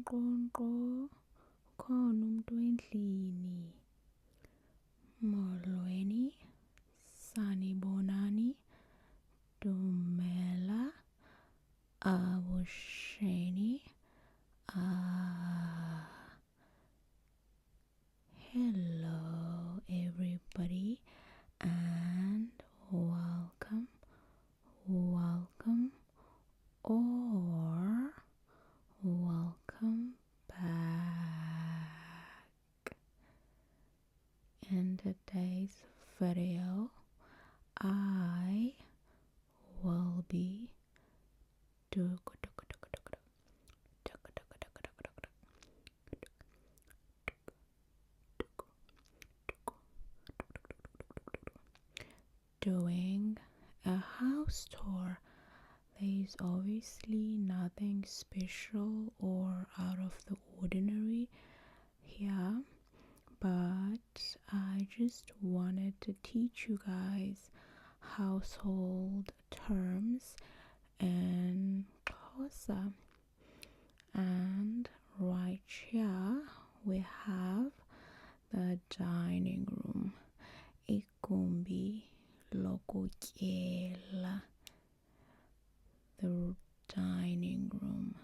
nkqonkqo, khona umuntu endlini. Molweni, sanibonani, dumela, abusheni, hello everybody and welcome or welcome back. In today's video, I will be doing a house tour. There's obviously nothing special or out of the ordinary here, but I just wanted to teach you guys household terms in Xhosa. And right here we have the dining room, igumbi lokutyela, the dining room.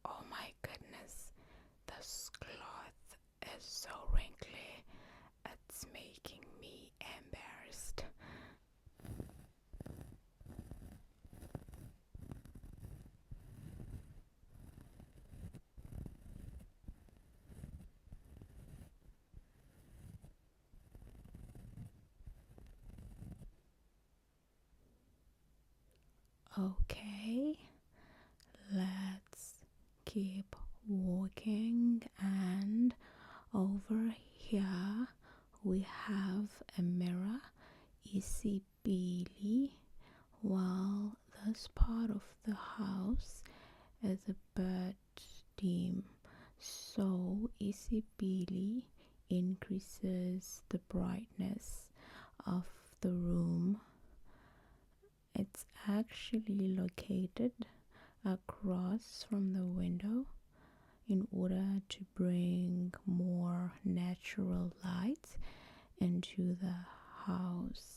Oh my goodness, this cloth is so wrinkly, it's making me embarrassed. Okay, let's keep walking, and over here we have a mirror, isipili. While this part of the house is a bit dim, so isipili increases the brightness of the room. It's actually located across from the window in order to bring more natural light into the house.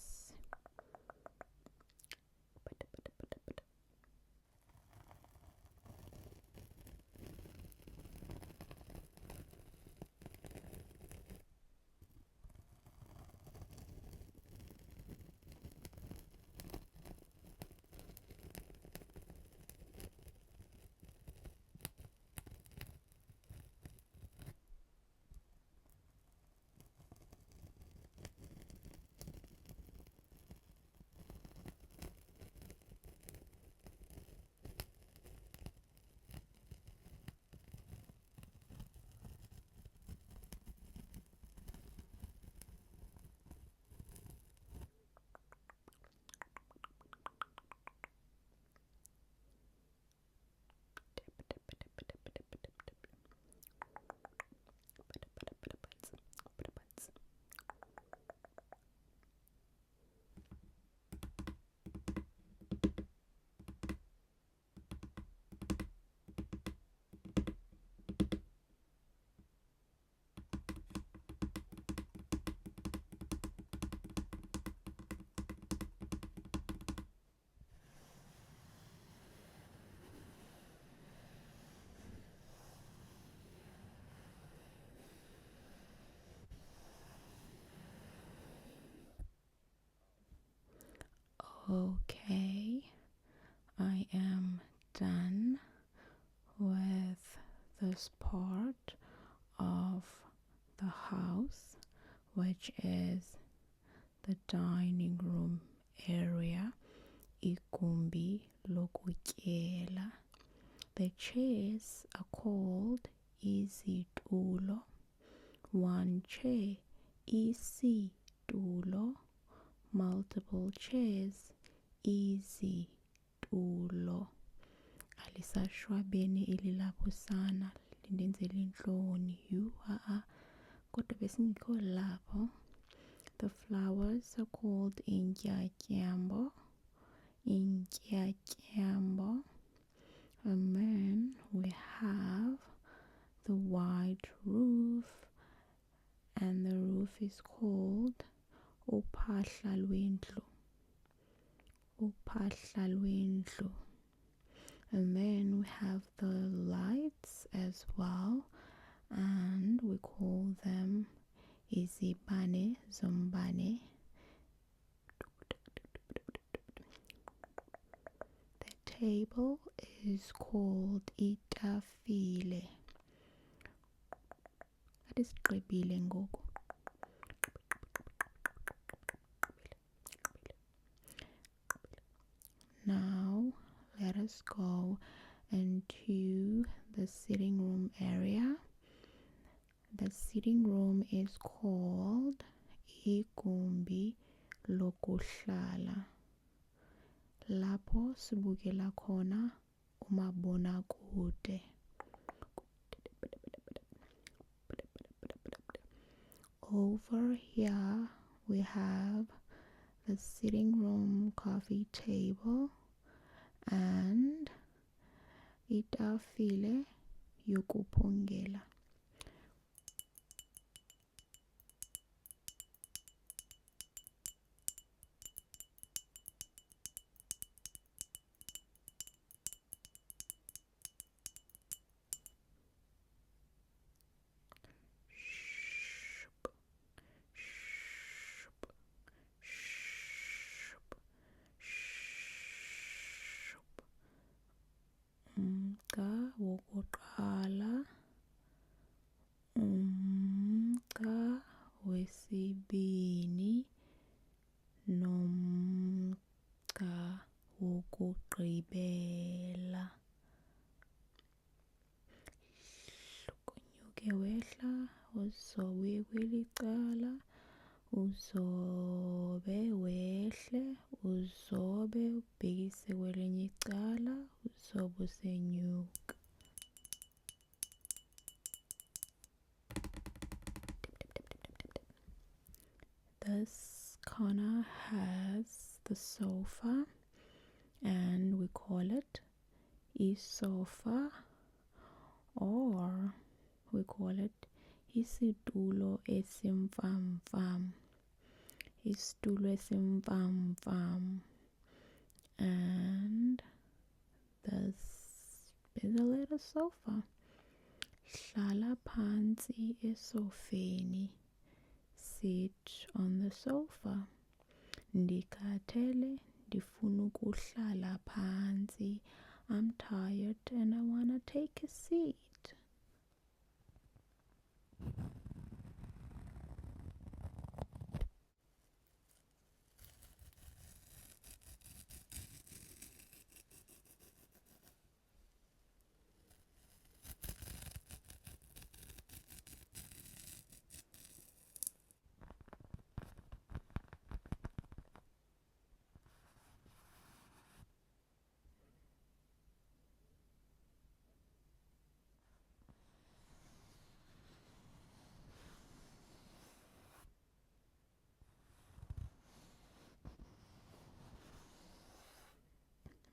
Okay, I am done with this part of the house, which is the dining room area, igumbi lokutyela. The chairs are called izitulo. One chair, isitulo. Multiple chairs, izitulo. Alisashwabene ililapusana lindenzela inhloni kodwa besingekho lapho. The flowers are called intyatyambo. And then we have the white roof, and the roof is called uphahla lwendlu. And then we have the lights as well, and we call them izibane zombane. The table is called itafile. Adigqibile ngoku. Now let us go into the sitting room area. The sitting room is called igumbi lokuhlala. Lapho sibukela khona umabonakude. Over here we have the sitting room coffee table and itafile yokuphungela. Umqa wokuqala, umqa wesibini, nomqa wokugqibela. Hlukunyuke wehla, uzobe kweli cala, uzobe wehle, uzobe ubhekise kwelinye icala, uzobe usenyuka. This corner has the sofa, and we call it isofa, or we call it isitulo esimfamfam. Isitulo esimfamfam. And this is a little sofa. Hlala phansi esofeni. Sit on the sofa. Ndikhathele, ndifuna ukuhlala phansi. I'm tired and I wanna take a seat.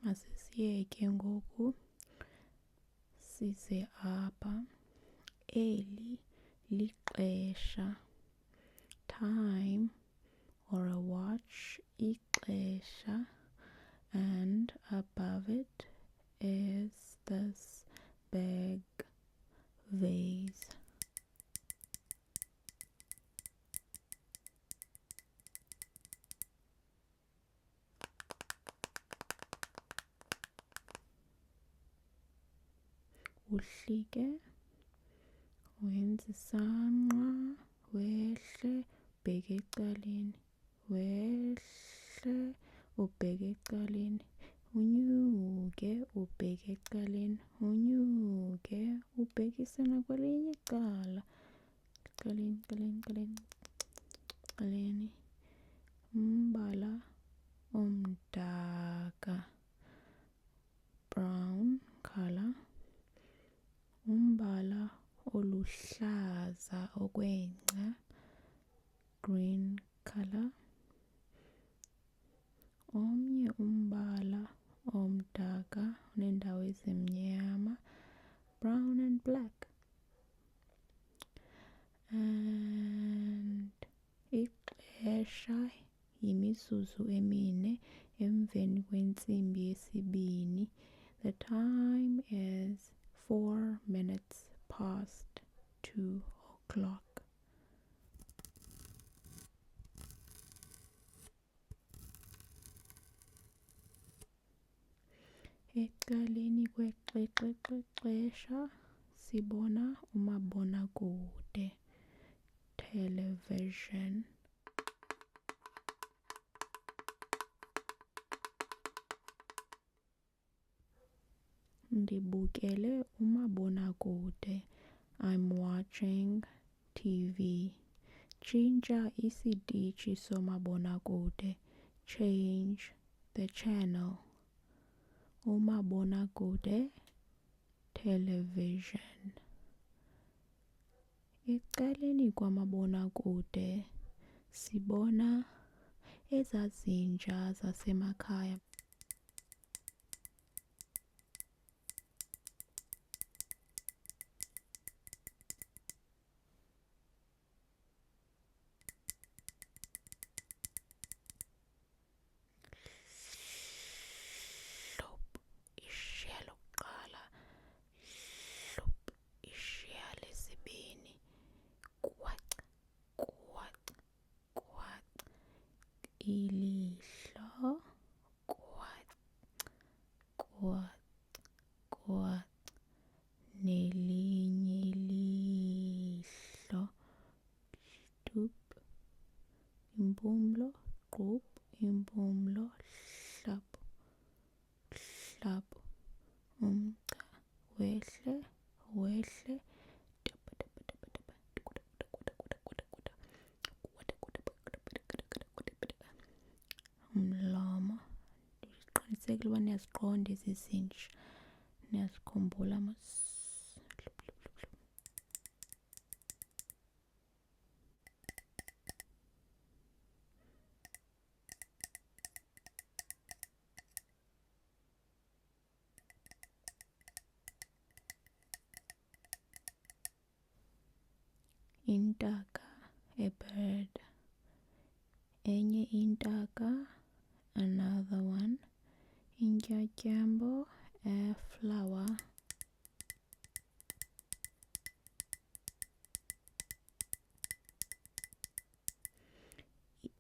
Masisiyeke ngoku size apha. Eli lixesha, time, or a watch, ixesha, and above it is this big vase. Uhlike, wenze isangqa, wehle, ubheke ecaleni, wehle, ubheke ecaleni, unyuke ubheke ekuqaleni, unyuke ubhekise nakwelinye icala, ekuqaleni, umbala omdaka, brown color, umbala oluhlaza okwengca, green color, omnye umbala omdaka onendawo ezimnyama, brown and black. And ixesha yimizuzu emine emveni kwentsimbi yesibini. The time is 4 minutes past 2 o'clock. Ekuqaleni kwexesha sibona umabonakude, television. Ndibukele umabonakude, I'm watching TV. Tshintsha isitishi somabonakude, change the channel. Umabonakude, television. Ekuqaleni kwamabonakude sibona ezazinja zasemakhaya. Ilihlo, kwat, nelinye ilihlo, stup, impumlo, qub, impumlo, hlap, umca, wehle, umlomo. Ndiqinisekile uba niyaziqonda ezi zinja, niyazikhumbula mos. Intaka, a bird. Enye intaka, another one. Intyatyambo, a flower.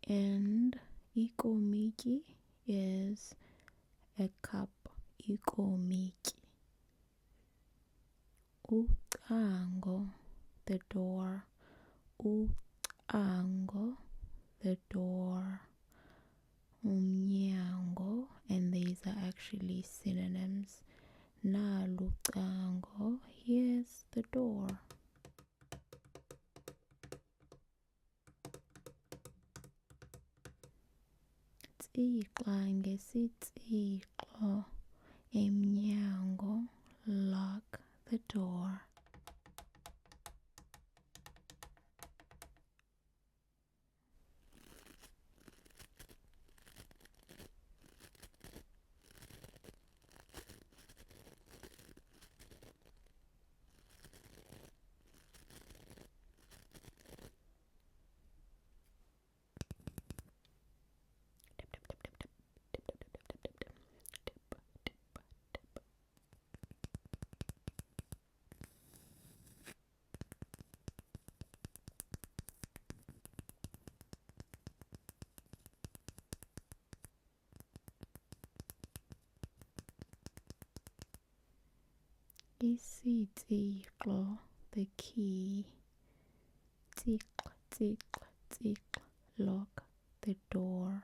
And ikomityi is a cup, ikomityi. Ucango, the door. Ucango, the door. Umnyango, and these are actually synonyms. Nalucango, here's the door. Tsixa ngesitsixo, emnyango, lock the door. Isitsixo, the key. Tsix, lock the door.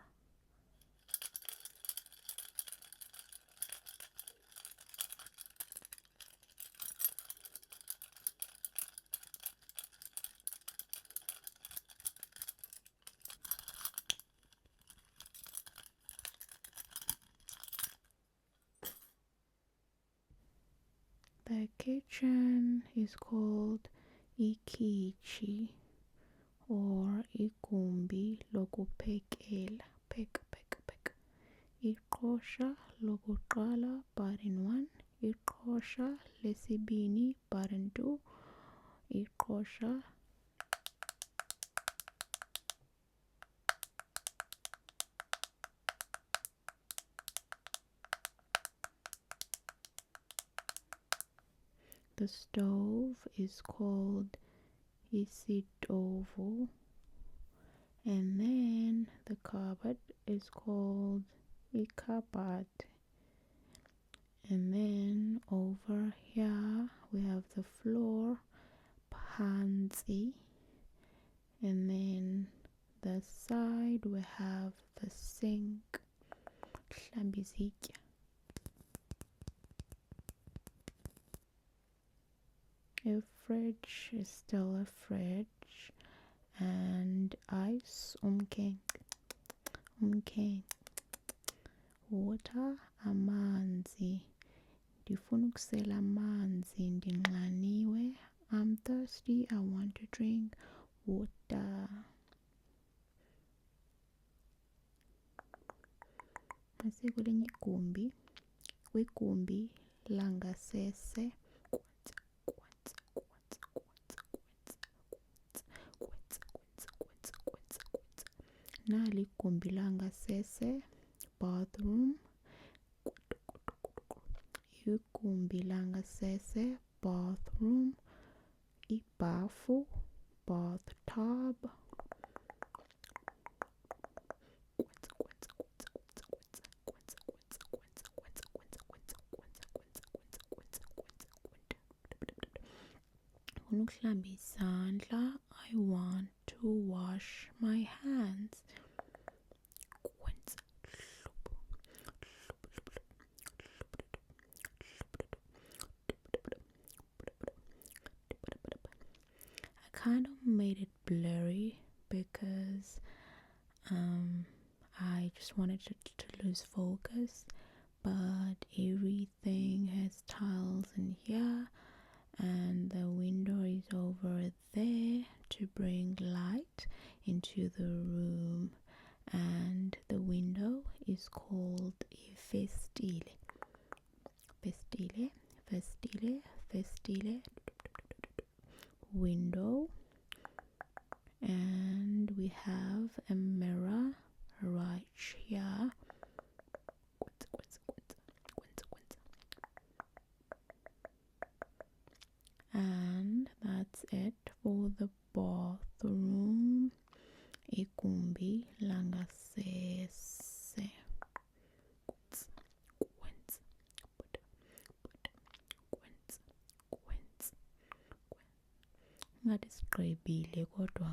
The kitchen is called ikichi or igumbi lokuphekela. Pheka. Iqhosha lokuqala, button 1. Iqhosha lesibini, button 2. Iqhosha the stove is called isitovu, and then the cupboard is called ikhabati. And then over here we have the floor, phansi, and then the side we have the sink, hlambizitya. A fridge is still a fridge, and ice, umkhenkce. Water, amanzi. Ndifuna ukusela amanzi, ndinxaniwe. I'm thirsty, I want to drink water. Nasekwelinye igumbi, kwigumbi langasese, nali igumbi langasese, bathroom. Igumbi langasese, bathroom. Ibhafu, bathtub. Ufuna ukuhlamba izandla, I want to wash my hands. I kind of made it blurry because I just wanted to lose focus, but everything has tiles in here, and the window is over there to bring light into the room, and the window is called ifestile. Festile, window. And we have a mirror right here. And that's it for the bathroom. Igumbi langasese. Ngathi sigqibile kodwa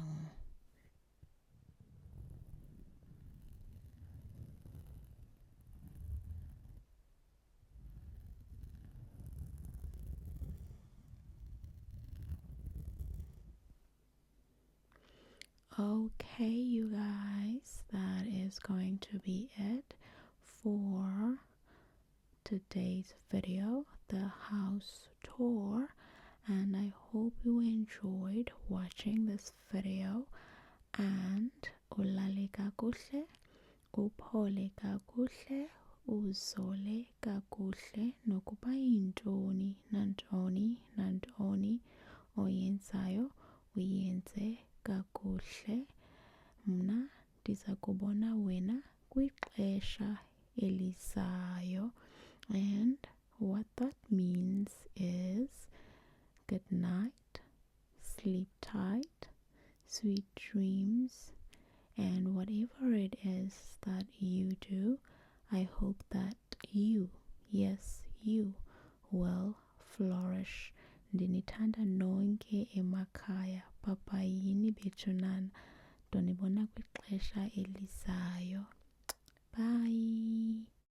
okay, you guys, that is going to be it for today's video, the house tour, and I hope you enjoyed watching this video, and ulale kakuhle, uphole kakuhle, uzole kakuhle, nokuba yintoni nantoni oyenzayo uyenze kakuhle. Mna ndiza kubona wena kwixesha elizayo, and what that means is good night, sleep tight, sweet dreams, and whatever it is that you do, I hope that you